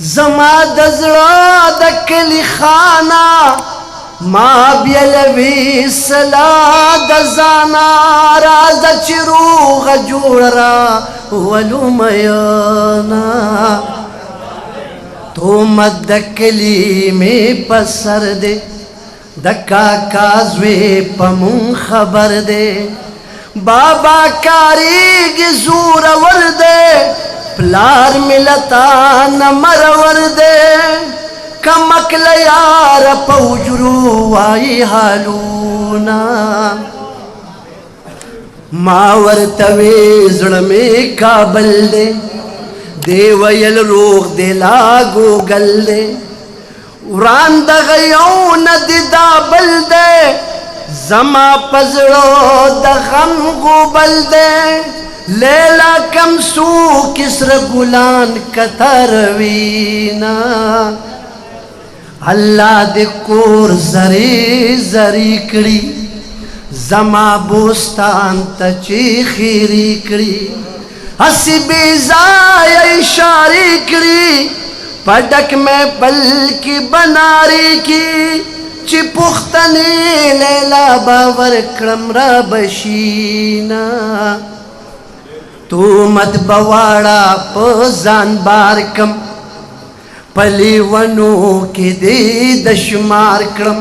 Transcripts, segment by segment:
زما د زړه د کلی خانه ما بیلوي سلا د ځانه راځه چې روغه جوړه راولو میانه تهمت د کلي مې په سر دی د کاکا زوی په مون خبر دی بابا کاریږي زورور دی پلار ملتا نمرور دے کمکل یار پوجرو وائی حالونا ما ورتوی زڑمی کابل دے دے ویل روغ دے لاغو گل دے وران دا غیون دی دابل دے زما پزڑو دا غم گوبل دے لیلا کم سو کسر گلان کتروینا اللہ دے کور زری زری کری زما بوستان تچی خیری کری ہسی بیزای اشاری کری پڑک میں پل کی بناری کی چی پختنی لیلا باور کرم را بشینا تو مت بواڑا پزان بار کم پلی ونو کی دی دشمار کرم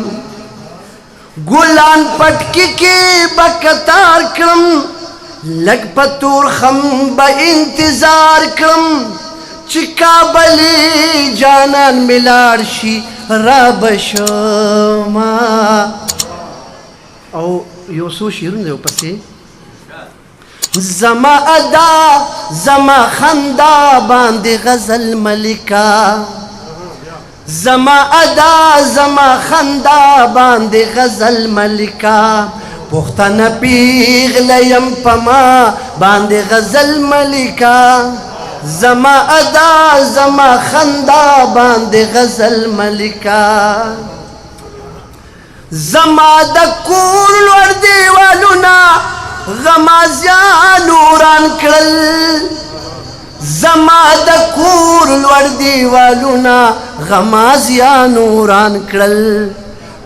گلان پٹکی کی بکتار کرم لگ پتور خم با انتظار کرم چکا بلی جانان ملارشی راب شما او یوسو شیرون دیو پسی زما ادا زما خندا باندې غزل ملکا زما ادا زما خندا باندې غزل ملکا پختنه پیغلیم پما باندې غزل ملکا زما ادا زما خندا باندې غزل ملکا زما د کور لوړ دیوالونه غمازیان وران کرل زما د کور لوړ دیوالونه غمازیان وران کرل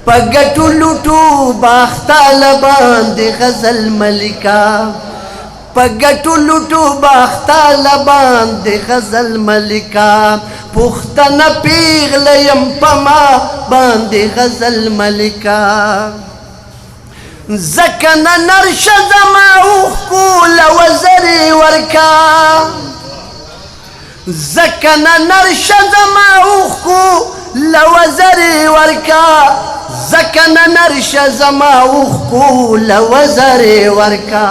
په ګټو لوټو باختاله باندې غزل ملکا په ګټو لوټو باختاله باندې غزل ملکا پختنه پیغله یم پما باندې غزل ملکا زکن نرش زما اوخکو لوزری ورکا زکن نرش زما اوخکو لوزری ورکا زکن نرش زما اوخکو لوزری ورکا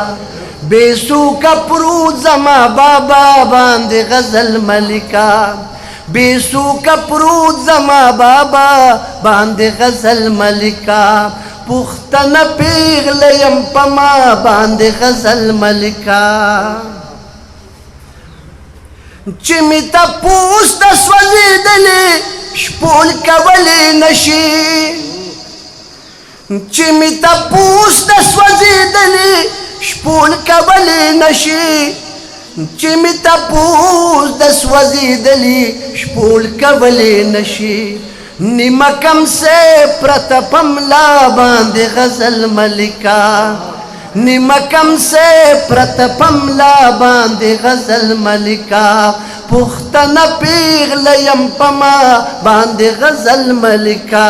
بیسو کپرود زما بابا باند غزل ملکا بیسو کپرود زما بابا باند غزل ملکا پختن پیغلیم پما باند غزل ملکا چی می تا پوست سوزی دلی شپول کولی نشی چی می تا پوست سوزی دلی شپول کولی نشی چی می تا پوست سوزی دلی شپول کولی نشی نیمکم سے پرتپم لا باند غزل ملکا نیمکم سے پرتپم لا باند غزل ملکا پختن پیغلیم پما باند غزل ملکا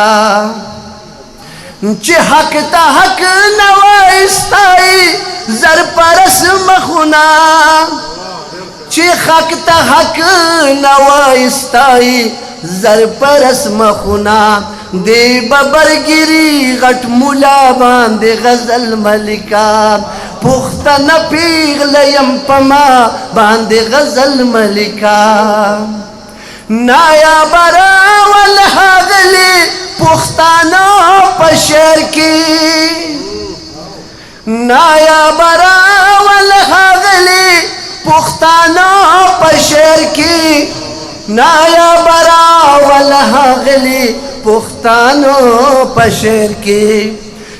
چی حق تا حق نوائستائی زر پرس مخونا چی حق تا حق نوائستائی زر پرس مخونا دی ببرگیری غٹ مولا باند غزل ملکا پختن پیغلیم پما باند غزل ملکا نایا برا والحاغلی پختانا پشیر کی نایا برا والحاغلی پختانا پشیر کی نایا برا والحاغلی پختانو پشیر کی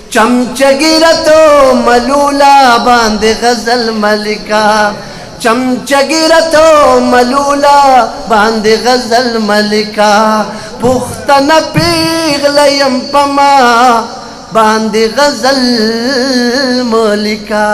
چمچگیرتو ملولا باند غزل ملکا चमचगिरतो मलूला बांधे गजल मलिका पुख्तन पीगलयम पमा बांधे गजल मलिका।